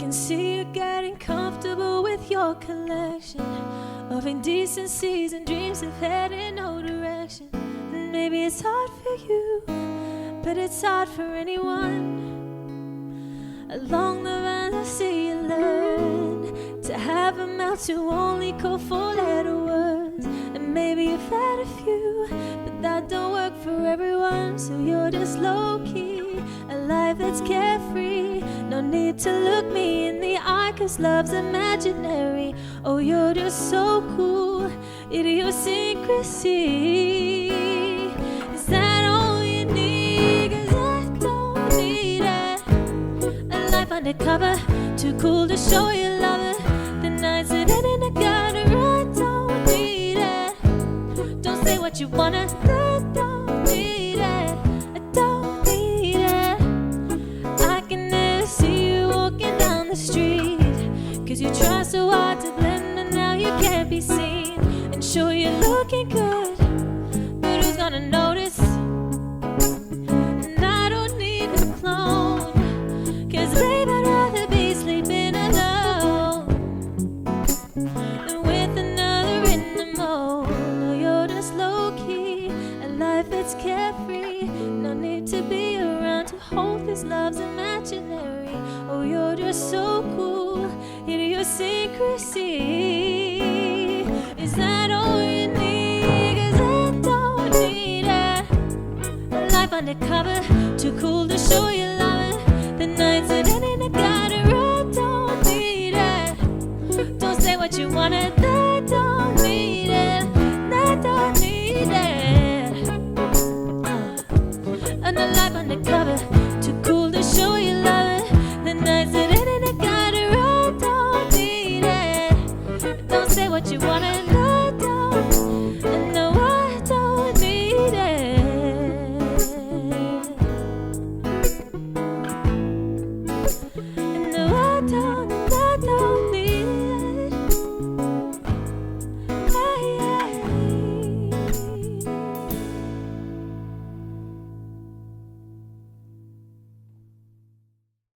can see you getting comfortable with your collection of indecencies and dreams that head in no direction. And maybe it's hard for you, but it's hard for anyone. Along the lines I see you learn to have a mouth to only call four-letter words. And maybe you've had a few, but that don't work for everyone. So you're just low-key, a life that's carefree. No need to look me in the eye, 'cause love's imaginary. Oh, you're just so cool, idiosyncrasy. Is that all you need? 'Cause I don't need it. A life undercover, too cool to show you love it. The nights that end in a gutter, I don't need it. Don't say what you wanna, I don't need it. I don't need it. I can never see you walking down the street, 'cause you try so hard to blend, and now you can't be seen. And sure, you're looking good, but who's gonna notice? And I don't need a clone, 'cause babe, I'd rather be sleeping alone than with another in the mold. Oh, you're just low-key, a life that's carefree. No need to be around to hold, 'cause love's imaginary. Oh, you're just so cool, idiosyncrasy. Is that all you need? 'Cause I don't need it. A life undercover, too cool to show you love it. The nights that end in a gutter, I don't need it. Don't say what you wanted, I don't need it. I don't need it. And a life undercover, too cool to show you love it. The nights that end in a gutter, I don't need it. Don't say what you wanted, I don't. No, I don't need it. No, I don't.